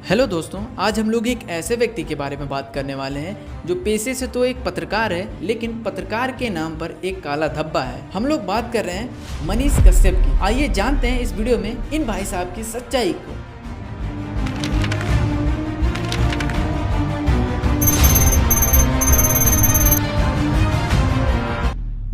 Hello दोस्तों, आज हम लोग एक ऐसे व्यक्ति के बारे में बात करने वाले हैं जो पेशे से तो एक पत्रकार है, लेकिन पत्रकार के नाम पर एक काला धब्बा है। हम लोग बात कर रहे हैं मनीष कश्यप की। आइए जानते हैं इस वीडियो में इन भाई साहब की सच्चाई को।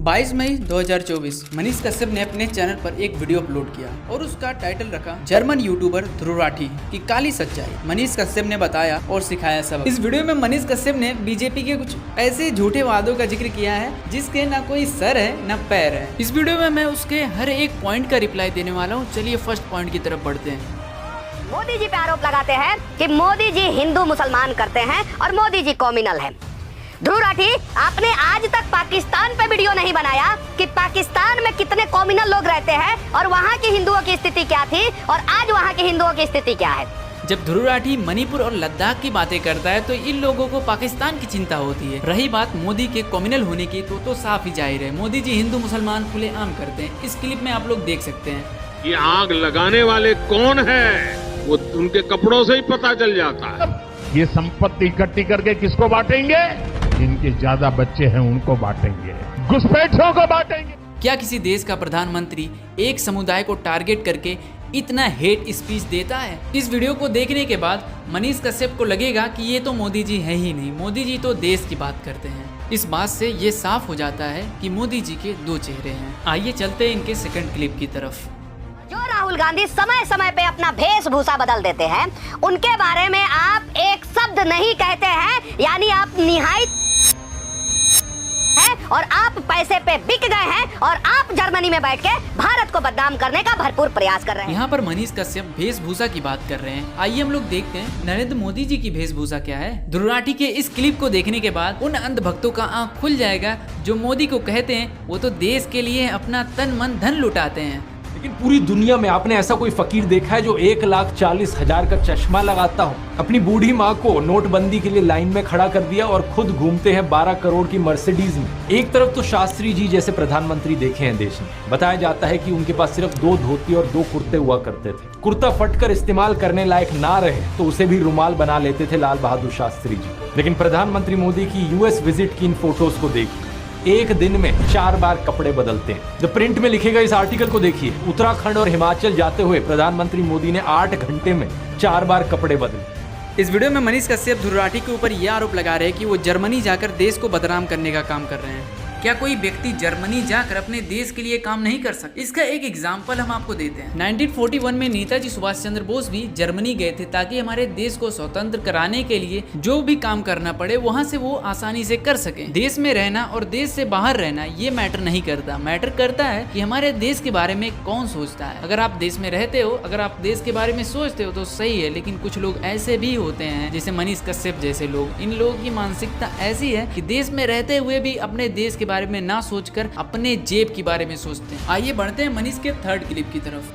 22 मई 2024 मनीष कश्यप ने अपने चैनल पर एक वीडियो अपलोड किया और उसका टाइटल रखा जर्मन यूट्यूबर ध्रुव राठी की काली सच्चाई। मनीष कश्यप ने बताया और सिखाया सबक। इस वीडियो में मनीष कश्यप ने बीजेपी के कुछ ऐसे झूठे वादों का जिक्र किया है जिसके ना कोई सर है ना पैर है। इस वीडियो में मैं उसके हर एक पॉइंट का रिप्लाई देने वाला हूँ। चलिए फर्स्ट पॉइंट की तरफ बढ़ते हैं। मोदी जी पे आरोप लगाते हैं कि मोदी जी हिंदू मुसलमान करते हैं और मोदी जी कॉम्युनल है। ध्रुव राठी, आपने आज तक पाकिस्तान पे वीडियो नहीं बनाया कि पाकिस्तान में कितने कॉम्युनल लोग रहते हैं और वहाँ की हिंदुओं की स्थिति क्या थी और आज वहाँ की हिंदुओं की स्थिति क्या है। जब ध्रुव राठी मणिपुर और लद्दाख की बातें करता है तो इन लोगों को पाकिस्तान की चिंता होती है। रही बात मोदी के कॉम्युनल होने की तो साफ ही जाहिर है, मोदी जी हिंदू मुसलमान खुलेआम करते हैं। इस क्लिप में आप लोग देख सकते हैं। ये आग लगाने वाले कौन है वो उनके कपड़ों से ही पता चल जाता है। ये संपत्ति इकट्ठी करके किसको बांटेंगे? जिनके ज्यादा बच्चे हैं उनको बांटेंगे, घुसपैठियों को बांटेंगे। क्या किसी देश का प्रधानमंत्री एक समुदाय को टारगेट करके इतना हेट स्पीच देता है? इस वीडियो को देखने के बाद मनीष कश्यप को लगेगा कि ये तो मोदी जी है ही नहीं, मोदी जी तो देश की बात करते हैं। इस बात से ये साफ हो जाता है कि मोदी जी के दो चेहरे हैं। आइए चलते हैं इनके सेकंड क्लिप की तरफ। जो राहुल गांधी समय समय पे अपना वेशभूषा बदल देते हैं, उनके बारे में आप एक शब्द नहीं कहते हैं, यानी आप निहायत है और आप पैसे पे बिक गए हैं और आप जर्मनी में बैठ के भारत को बदनाम करने का भरपूर प्रयास कर रहे हैं। यहाँ पर मनीष कश्यप वेशभूषा की बात कर रहे हैं। आइए हम लोग देखते हैं नरेंद्र मोदी जी की वेशभूषा क्या है। ध्रुव राठी के इस क्लिप को देखने के बाद उन अंधभक्तों का आँख खुल जाएगा जो मोदी को कहते हैं वो तो देश के लिए अपना तन मन धन लुटाते हैं। लेकिन पूरी दुनिया में आपने ऐसा कोई फकीर देखा है जो 1,40,000 का चश्मा लगाता हो, अपनी बूढ़ी माँ को नोटबंदी के लिए लाइन में खड़ा कर दिया और खुद घूमते हैं 12 करोड़ की मर्सिडीज में? एक तरफ तो शास्त्री जी जैसे प्रधानमंत्री देखे हैं देश में, बताया जाता है कि उनके पास सिर्फ 2 धोती और 2 कुर्ते हुआ करते थे। कुर्ता फटकर इस्तेमाल करने लायक ना रहे तो उसे भी रुमाल बना लेते थे लाल बहादुर शास्त्री जी। लेकिन प्रधानमंत्री मोदी की यूएस विजिट की इन फोटोज को देखिए, एक दिन में 4 बार कपड़े बदलते हैं। द प्रिंट में लिखे गए इस आर्टिकल को देखिए, उत्तराखंड और हिमाचल जाते हुए प्रधानमंत्री मोदी ने 8 घंटे में 4 बार कपड़े बदले। इस वीडियो में मनीष कश्यप ध्रुव राठी के ऊपर यह आरोप लगा रहे हैं कि वो जर्मनी जाकर देश को बदनाम करने का काम कर रहे हैं। क्या कोई व्यक्ति जर्मनी जाकर अपने देश के लिए काम नहीं कर सकता? इसका एक एग्जाम्पल हम आपको देते हैं। 1941 में नेताजी सुभाष चंद्र बोस भी जर्मनी गए थे ताकि हमारे देश को स्वतंत्र कराने के लिए जो भी काम करना पड़े वहां से वो आसानी से कर सके। देश में रहना और देश से बाहर रहना ये मैटर नहीं करता। मैटर करता है कि हमारे देश के बारे में कौन सोचता है। अगर आप देश में रहते हो, अगर आप देश के बारे में सोचते हो तो सही है, लेकिन कुछ लोग ऐसे भी होते हैं जैसे मनीष कश्यप जैसे लोग। इन लोगों की मानसिकता ऐसी है कि देश में रहते हुए भी अपने देश के बारे में ना सोचकर अपने जेब के बारे में सोचते हैं। आइए बढ़ते हैं मनीष के थर्ड क्लिप की तरफ।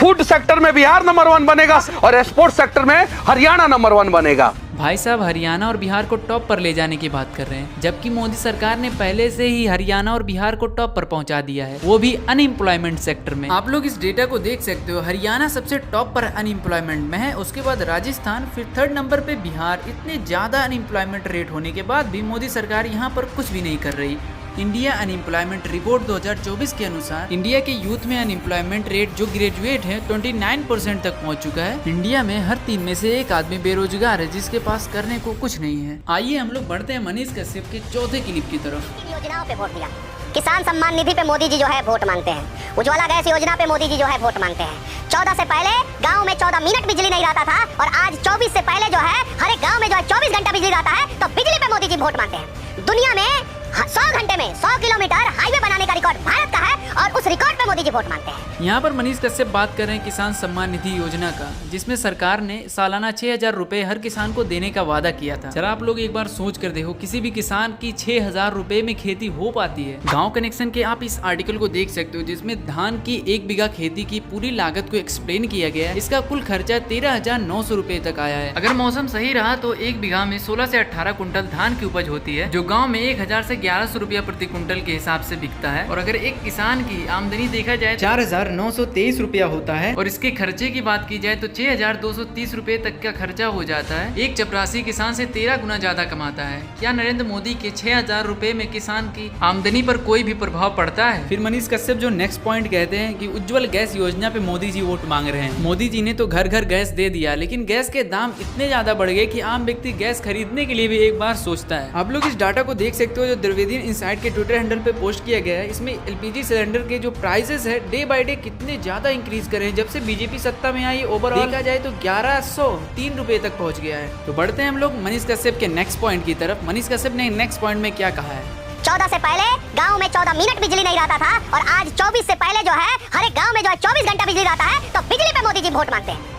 फूड सेक्टर में बिहार नंबर 1 बनेगा और स्पोर्ट्स सेक्टर में हरियाणा नंबर 1 बनेगा। भाई साहब हरियाणा और बिहार को टॉप पर ले जाने की बात कर रहे हैं, जबकि मोदी सरकार ने पहले से ही हरियाणा और बिहार को टॉप पर पहुंचा दिया है, वो भी अनएम्प्लॉयमेंट सेक्टर में। आप लोग इस डेटा को देख सकते हो, हरियाणा सबसे टॉप पर अनएम्प्लॉयमेंट में है, उसके बाद राजस्थान, फिर थर्ड नंबर पे बिहार। इतने ज्यादा अनएम्प्लॉयमेंट रेट होने के बाद भी मोदी सरकार यहाँ पर कुछ भी नहीं कर रही। इंडिया अनएम्प्लॉयमेंट रिपोर्ट 2024 के अनुसार इंडिया के यूथ में अनएम्प्लॉयमेंट रेट जो ग्रेजुएट है 29% तक पहुंच चुका है। इंडिया में हर 3 में से 1 आदमी बेरोजगार है जिसके पास करने को कुछ नहीं है। आइए हम लोग बढ़ते हैं मनीष कश्यप के चौथे क्लिप की तरफ। योजनाओं पे वोट दिया, किसान सम्मान निधि पे मोदी जी जो है वोट मांगते हैं, उज्ज्वला गैस योजना पे मोदी जी जो है वोट मांगते हैं। 14 से पहले गांव में 14 मिनट बिजली नहीं रहता था और आज 24 से पहले जो है हर एक गांव में जो है 24 घंटा बिजली रहता है, तो बिजली पे मोदी जी वोट मांगते हैं। दुनिया में 100 घंटे में 100 किलोमीटर हाईवे बनाने का रिकॉर्ड भारत का है और उस रिकॉर्ड पे मोदी जी वोट मांगते हैं। यहाँ पर मनीष कश्यप बात कर रहे हैं किसान सम्मान निधि योजना का, जिसमें सरकार ने सालाना 6,000 रुपए हर किसान को देने का वादा किया था। जरा आप लोग एक बार सोच कर देखो, किसी भी किसान की 6,000 रुपए में खेती हो पाती है? गांव कनेक्शन के आप इस आर्टिकल को देख सकते हो, जिसमें धान की 1 बीघा खेती की पूरी लागत को एक्सप्लेन किया गया है। इसका कुल खर्चा 13,900 रुपए तक आया है। अगर मौसम सही रहा तो 1 बीघा में 16 से 18 कुंटल धान की उपज होती है, जो गाँव में 1,000 से 1,100 रुपया प्रति कुंटल के हिसाब से बिकता है। और अगर एक किसान की आमदनी देखा जाए 4,000 6,923 रुपया होता है और इसके खर्चे की बात की जाए तो 6,230 रुपए तक का खर्चा हो जाता है। एक चपरासी किसान से 13 गुना ज्यादा कमाता है। क्या नरेंद्र मोदी के 6,000 रुपए में किसान की आमदनी पर कोई भी प्रभाव पड़ता है? फिर मनीष कश्यप जो नेक्स्ट पॉइंट कहते हैं कि उज्जवल गैस योजना पे मोदी जी वोट मांग रहे हैं। मोदी जी ने तो घर घर गैस दे दिया, लेकिन गैस के दाम इतने ज्यादा बढ़ गए कि आम व्यक्ति गैस खरीदने के लिए भी एक बार सोचता है। आप लोग इस डाटा को देख सकते हो जो द्रविडियन इनसाइट के ट्विटर हैंडल पे पोस्ट किया गया है। इसमें एलपीजी सिलेंडर के जो प्राइसेस है डे बाय डे कितने ज्यादा इंक्रीज करे हैं। जब से बीजेपी सत्ता में आई ओवरऑल देखा जाए तो 1103 रुपए तक पहुंच गया है। तो बढ़ते हैं हम लोग मनीष कश्यप के नेक्स्ट पॉइंट की तरफ। मनीष कश्यप ने नेक्स्ट पॉइंट में क्या कहा है? 14 से पहले गांव में 14 मिनट बिजली नहीं रहता था और आज 24 से पहले जो है हर एक गांव में जो है 24 घंटा बिजली रहता है। तो बिजली पे मोदी जी वोट मांगते हैं।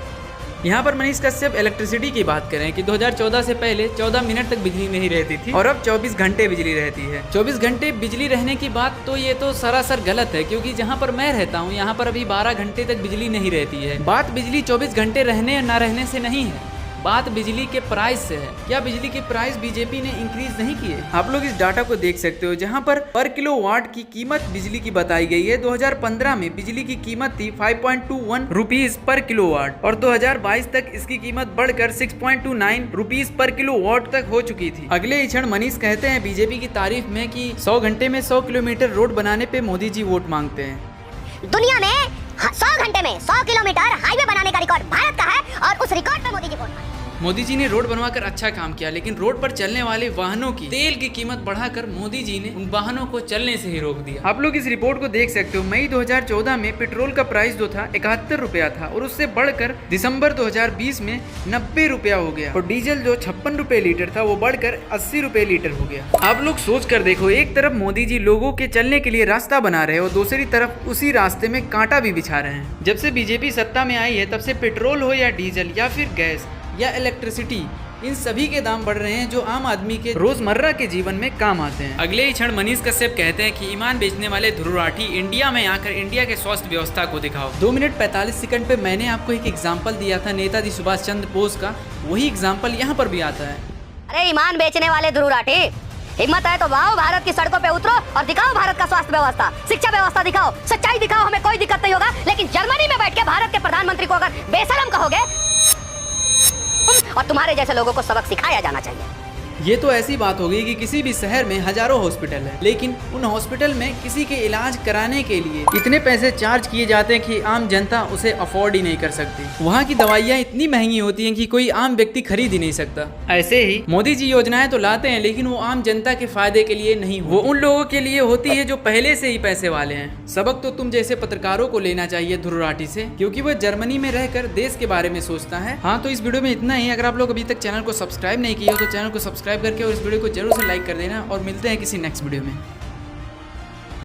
यहाँ पर मनीष कश्यप इलेक्ट्रिसिटी की बात करें कि 2014 से पहले 14 मिनट तक बिजली नहीं रहती थी और अब 24 घंटे बिजली रहती है। 24 घंटे बिजली रहने की बात तो ये तो सरासर गलत है, क्योंकि जहाँ पर मैं रहता हूँ यहाँ पर अभी 12 घंटे तक बिजली नहीं रहती है। बात बिजली 24 घंटे रहने या न रहने से नहीं है, बात बिजली के प्राइस से है। क्या बिजली के प्राइस बीजेपी ने इंक्रीज नहीं किए? आप लोग इस डाटा को देख सकते हो जहां पर किलोवाट की कीमत बिजली की बताई गई है। 2015 में बिजली की कीमत थी 5.21 रुपीज पर किलोवाट और 2022 तक इसकी कीमत बढ़कर 6.29 रुपीज पर किलोवाट तक हो चुकी थी। अगले ही क्षण मनीष कहते हैं बीजेपी की तारीफ में कि 100 घंटे में 100 किलोमीटर रोड बनाने पे मोदी जी वोट मांगते हैं। दुनिया में 100 घंटे में 100 किलोमीटर हाईवे बनाने का रिकॉर्ड भारत का है और उस रिकॉर्ड पे मोदी जी वोट मांगते हैं। मोदी जी ने रोड बनवाकर अच्छा काम किया, लेकिन रोड पर चलने वाले वाहनों की तेल की कीमत बढ़ाकर मोदी जी ने उन वाहनों को चलने से ही रोक दिया। आप लोग इस रिपोर्ट को देख सकते हो। मई 2014 में पेट्रोल का प्राइस जो था 71 रुपया था और उससे बढ़कर दिसंबर 2020 में 90 रुपया हो गया और डीजल जो 56 रुपए लीटर था वो बढ़कर 80 रुपए लीटर हो गया। आप लोग सोच कर देखो, एक तरफ मोदी जी लोगों के चलने के लिए रास्ता बना रहे हैं और दूसरी तरफ उसी रास्ते में कांटा भी बिछा रहे हैं। जब से बीजेपी सत्ता में आई है तब से पेट्रोल हो या डीजल या फिर गैस या इलेक्ट्रिसिटी, इन सभी के दाम बढ़ रहे हैं जो आम आदमी के रोजमर्रा के जीवन में काम आते हैं। अगले ही क्षण मनीष कश्यप कहते हैं कि ईमान बेचने वाले ध्रुव राठी इंडिया में आकर इंडिया के स्वास्थ्य व्यवस्था को दिखाओ। 2 मिनट 45 सेकंड पे मैंने आपको एक एग्जाम्पल दिया था नेताजी सुभाष चंद्र बोस का, वही एग्जाम्पल यहाँ पर भी आता है। अरे ईमान बेचने वाले ध्रुव राठी, हिम्मत है तो आओ भारत की सड़कों पे उतरो और दिखाओ भारत का स्वास्थ्य व्यवस्था, शिक्षा व्यवस्था दिखाओ, सच्चाई दिखाओ। हमें कोई दिक्कत नहीं होगा, लेकिन जर्मनी में बैठ के भारत के प्रधानमंत्री को अगर बेशरम कहोगे और तुम्हारे जैसे लोगों को सबक सिखाया जाना चाहिए। ये तो ऐसी बात हो गई कि किसी भी शहर में हजारों हॉस्पिटल है, लेकिन उन हॉस्पिटल में किसी के इलाज कराने के लिए इतने पैसे चार्ज किए जाते हैं कि आम जनता उसे अफोर्ड ही नहीं कर सकती। वहाँ की दवाइयाँ इतनी महंगी होती हैं कि कोई आम व्यक्ति खरीद ही नहीं सकता। ऐसे ही मोदी जी योजनाएं तो लाते हैं, लेकिन वो आम जनता के फायदे के लिए नहीं, वो उन लोगों के लिए होती है जो पहले से ही पैसे वाले हैं। सबक तो तुम जैसे पत्रकारों को लेना चाहिए ध्रुव राठी से, क्योंकि वह जर्मनी में रहकर देश के बारे में सोचता है। हाँ, तो इस वीडियो में इतना ही। अगर आप लोग अभी तक चैनल को सब्सक्राइब नहीं किया हो तो चैनल को सब्सक्राइब करके और इस वीडियो को जरूर से लाइक कर देना और मिलते हैं किसी नेक्स्ट वीडियो में।